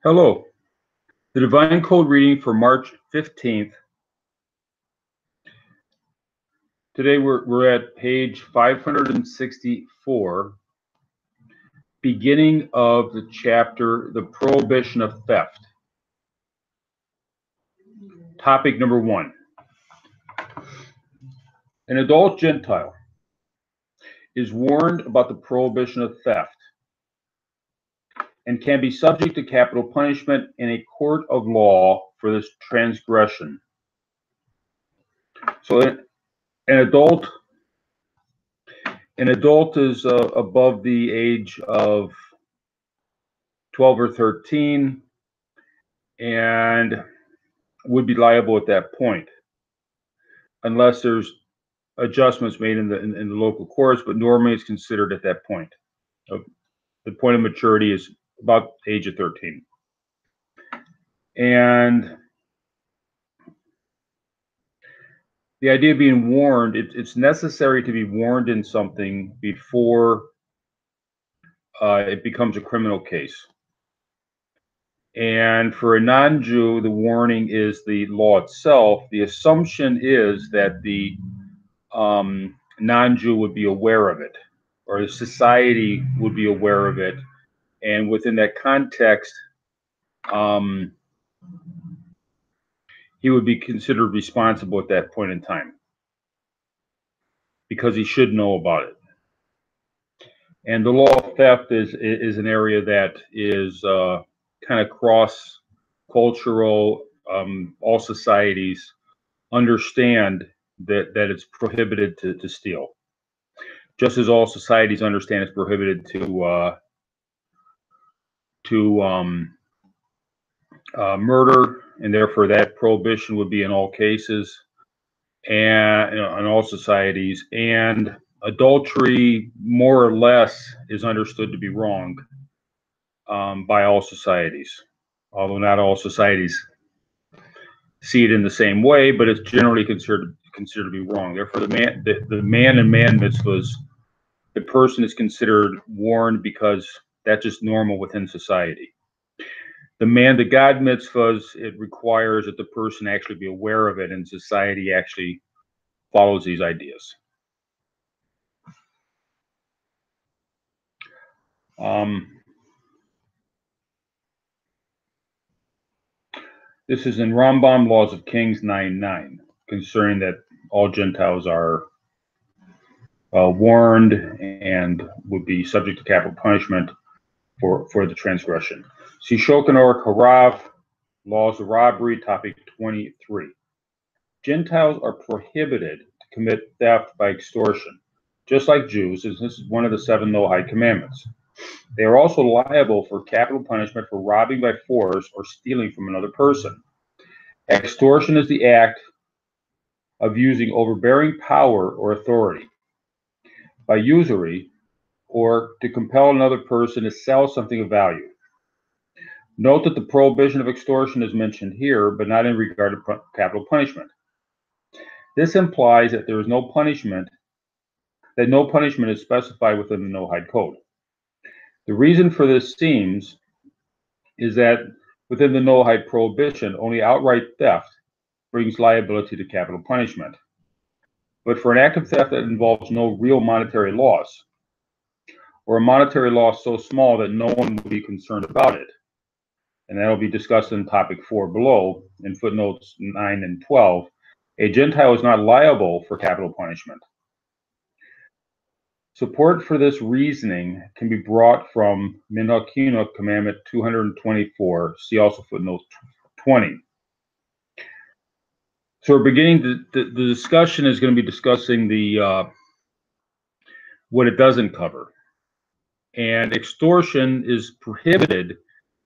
Hello. The Divine Code reading for March 15th. Today we're at page 564, beginning of the chapter, The Prohibition of Theft. Topic number 1. An adult Gentile is warned about the prohibition of theft and can be subject to capital punishment in a court of law for this transgression. So an adult is above the age of 12 or 13 and would be liable at that point, unless there's adjustments made in the local courts, but normally it's considered at that point. The point of maturity is about the age of 13. And the idea of being warned, it's necessary to be warned in something before it becomes a criminal case. And for a non-Jew, the warning is the law itself. The assumption is that the non-Jew would be aware of it, or the society would be aware of it. And within that context, he would be considered responsible at that point in time because he should know about it. And the law of theft is an area that is kind of cross-cultural. All societies understand that it's prohibited to steal, just as all societies understand it's prohibited to murder, and therefore that prohibition would be in all cases and in all societies. And adultery, more or less, is understood to be wrong by all societies, although not all societies see it in the same way, but it's generally considered to be wrong. Therefore, the man and man mitzvahs, the person is considered warned because that's just normal within society. The God mitzvahs, it requires that the person actually be aware of it, and society actually follows these ideas. This is in Rambam Laws of Kings 9:9, concerning that all Gentiles are warned and would be subject to capital punishment for the transgression. Sishokan or Karav, Laws of Robbery, topic 23. Gentiles are prohibited to commit theft by extortion, just like Jews, as this is one of the 7 Noahide commandments. They are also liable for capital punishment for robbing by force or stealing from another person. Extortion is the act of using overbearing power or authority by usury, or to compel another person to sell something of value. Note that the prohibition of extortion is mentioned here, but not in regard to capital punishment. This implies that there is no punishment is specified within the Noahide Code. The reason for this seems is that within the Noahide prohibition, only outright theft brings liability to capital punishment. But for an act of theft that involves no real monetary loss, or a monetary loss so small that no one will be concerned about it, and that will be discussed in topic 4 below, in footnotes 9 and 12, a Gentile is not liable for capital punishment. Support for this reasoning can be brought from Minhag Chinuch, Commandment 224, see also footnote 20. So we're beginning, the discussion is going to be discussing what it doesn't cover. And extortion is prohibited,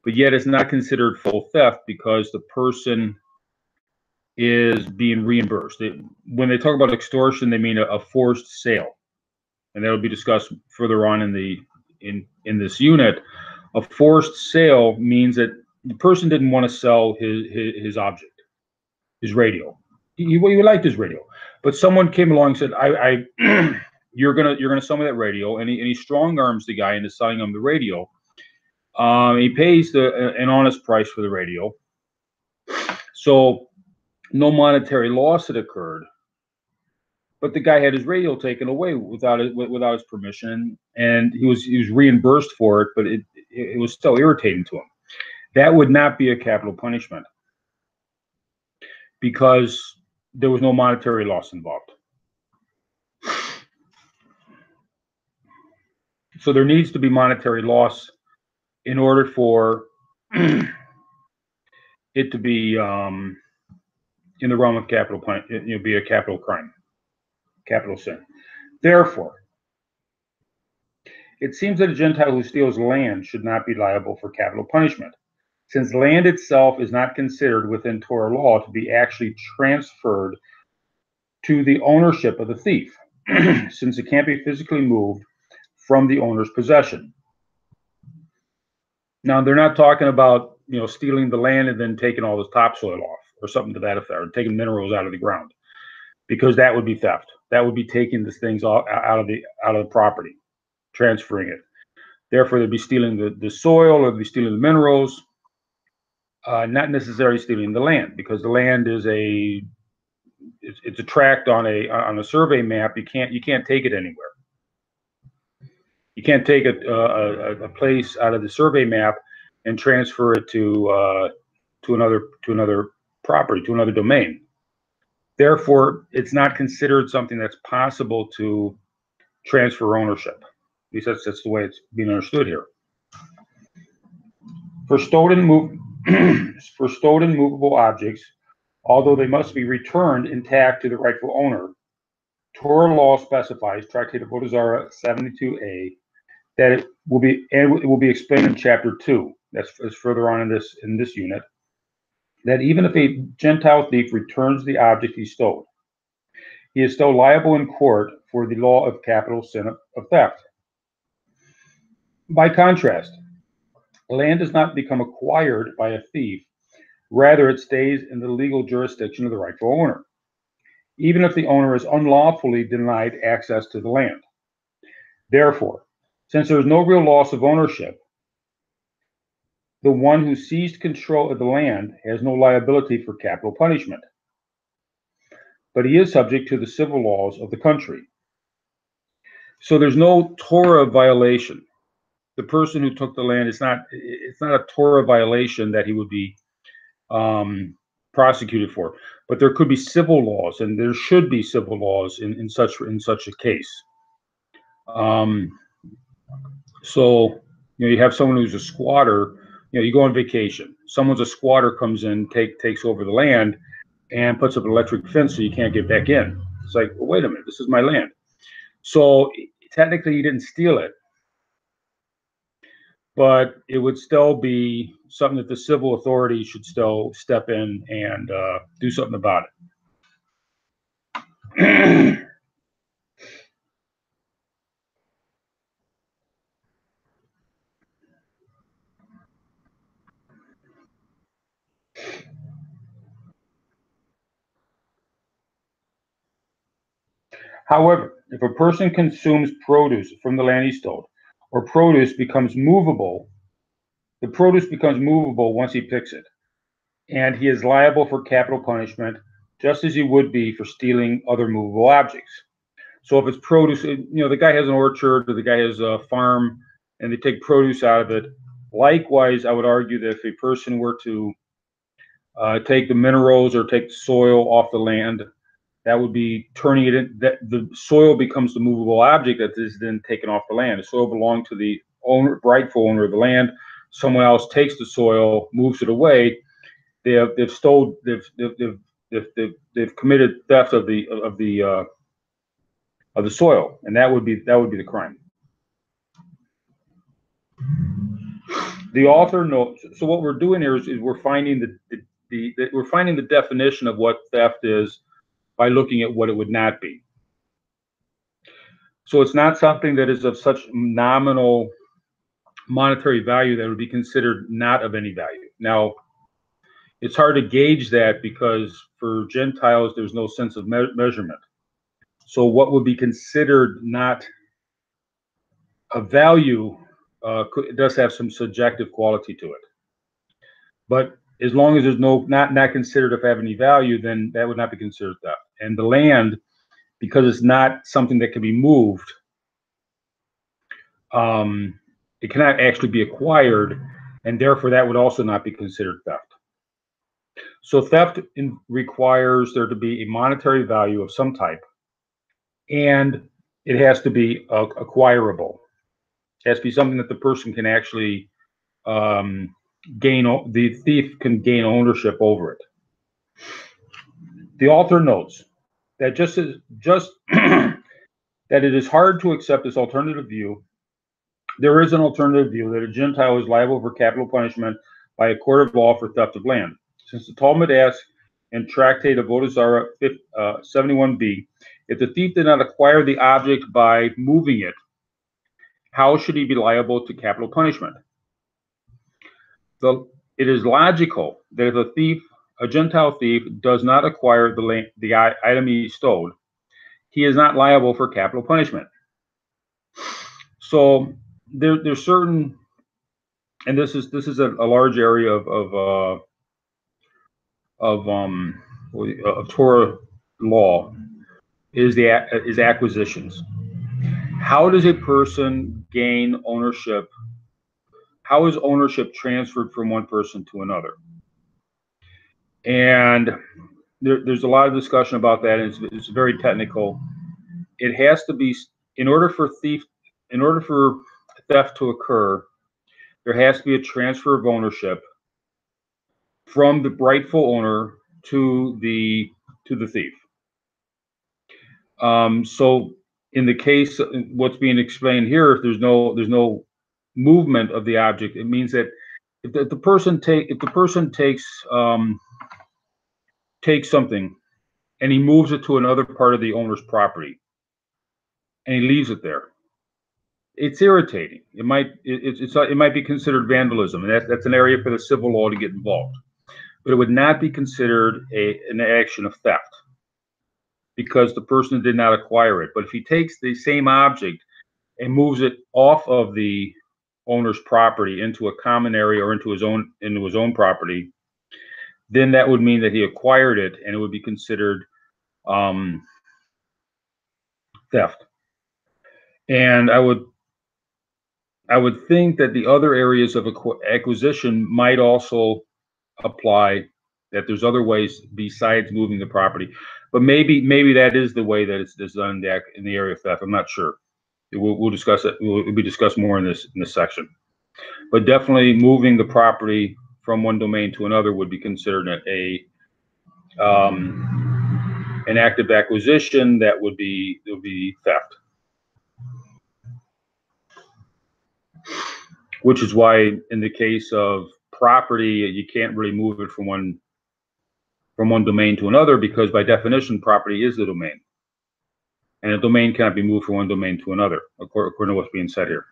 but yet it's not considered full theft because the person is being reimbursed. When they talk about extortion, they mean a forced sale, and that'll be discussed further on in this unit. A forced sale means that the person didn't want to sell his object, his radio. He liked his radio, but someone came along and said, "You're gonna sell me that radio," and he strong arms the guy into selling him the radio. He pays an honest price for the radio. So no monetary loss had occurred, but the guy had his radio taken away without his permission, and he was reimbursed for it, but it was still irritating to him. That would not be a capital punishment because there was no monetary loss involved. So there needs to be monetary loss in order for it to be in the realm of capital be a capital crime, capital sin. Therefore, it seems that a Gentile who steals land should not be liable for capital punishment, since land itself is not considered within Torah law to be actually transferred to the ownership of the thief, since it can't be physically moved from the owner's possession. Now, they're not talking about, stealing the land and then taking all the topsoil off or something to that effect, or taking minerals out of the ground, because that would be theft. That would be taking the things out of the property, transferring it. Therefore, they'd be stealing the soil, or they'd be stealing the minerals, not necessarily stealing the land, because the land is it's a tract on a survey map. You can't take it anywhere. You can't take a place out of the survey map and transfer it to another property, to another domain. Therefore, it's not considered something that's possible to transfer ownership. At least that's the way it's being understood here. For stolen movable objects, although they must be returned intact to the rightful owner, Torah law specifies, Tractate of Avodah Zarah 72a, that it will be explained in chapter 2. That's further on in this unit. That even if a Gentile thief returns the object he stole, he is still liable in court for the law of capital sin of theft. By contrast, land does not become acquired by a thief. Rather, it stays in the legal jurisdiction of the rightful owner, even if the owner is unlawfully denied access to the land. Therefore, since there is no real loss of ownership, the one who seized control of the land has no liability for capital punishment, but he is subject to the civil laws of the country. So there's no Torah violation. The person who took the land, it's not a Torah violation that he would be prosecuted for, but there could be civil laws, and there should be civil laws in such a case. So you have someone who's a squatter. You go on vacation. Someone's a squatter, comes in, takes over the land, and puts up an electric fence so you can't get back in. It's like, well, wait a minute, this is my land. So technically, you didn't steal it, but it would still be something that the civil authority should still step in and do something about it. However, if a person consumes produce from the land he stole, or produce becomes movable, the produce becomes movable once he picks it, and he is liable for capital punishment, just as he would be for stealing other movable objects. So if it's produce, the guy has an orchard, or the guy has a farm, and they take produce out of it. Likewise, I would argue that if a person were to take the minerals or take the soil off the land, that would be turning it in, that the soil becomes the movable object that is then taken off the land. The soil belonged to the rightful owner of the land. Someone else takes the soil, moves it away. They've committed theft of the soil, and that would be the crime. The author notes. So what we're doing here is we're finding the definition of what theft is by looking at what it would not be. So it's not something that is of such nominal monetary value that it would be considered not of any value. Now, it's hard to gauge that because for Gentiles, there's no sense of measurement. So what would be considered not a value it does have some subjective quality to it. But as long as there's not considered of have any value, then that would not be considered theft. And the land, because it's not something that can be moved, it cannot actually be acquired, and therefore that would also not be considered theft. So theft requires there to be a monetary value of some type, and it has to be acquirable. It has to be something that the person can actually the thief can gain ownership over it. The author notes that just that it is hard to accept this alternative view. There is an alternative view that a Gentile is liable for capital punishment by a court of law for theft of land. Since the Talmud asks in Tractate of Avodah Zarah 71b, if the thief did not acquire the object by moving it, how should he be liable to capital punishment? It is logical that if a Gentile thief does not acquire the item he stole, he is not liable for capital punishment. So there's certain, and this is a large area of Torah law is acquisitions. How does a person gain ownership? How is ownership transferred from one person to another? And there's a lot of discussion about that. And it's very technical. It has to be, in order for theft to occur, there has to be a transfer of ownership from the rightful owner to the thief. So in the case, what's being explained here, if there's no movement of the object, it means that if the person takes something and he moves it to another part of the owner's property and he leaves it there, it's irritating. It might be considered vandalism, and that's an area for the civil law to get involved. But it would not be considered an action of theft because the person did not acquire it. But if he takes the same object and moves it off of the owner's property into a common area or into his own property, then that would mean that he acquired it, and it would be considered theft. And I would think that the other areas of acquisition might also apply, that there's other ways besides moving the property. But maybe that is the way that it's done in the area of theft. I'm not sure. We'll discuss it. It will be discussed more in this section. But definitely moving the property from one domain to another would be considered an act of acquisition that would be theft. Which is why in the case of property, you can't really move it from one domain to another, because by definition, property is the domain. And a domain cannot be moved from one domain to another, according to what's being said here.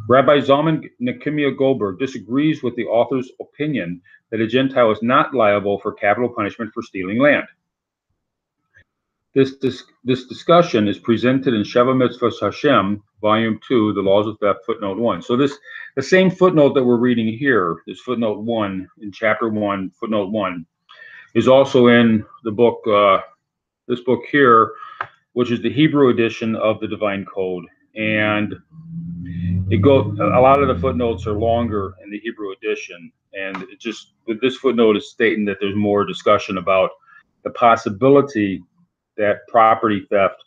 Rabbi Zalman Nehemiah Goldberg disagrees with the author's opinion that a Gentile is not liable for capital punishment for stealing land. This discussion is presented in Sheva Mitzvos Hashem, Volume 2, The Laws of Theft, footnote 1. So the same footnote that we're reading here, this footnote 1 in chapter 1, footnote 1, is also in the book, this book here, which is the Hebrew edition of the Divine Code. And a lot of the footnotes are longer in the Hebrew edition. And this footnote is stating that there's more discussion about the possibility that property theft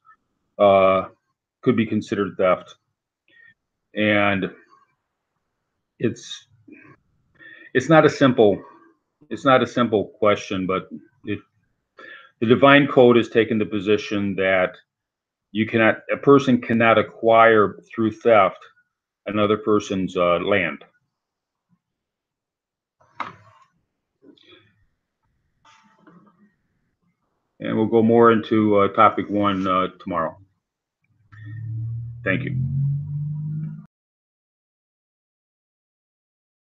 could be considered theft. And it's not a simple question, but the Divine Code has taken the position that a person cannot acquire through theft another person's land. And we'll go more into topic 1 tomorrow. Thank you.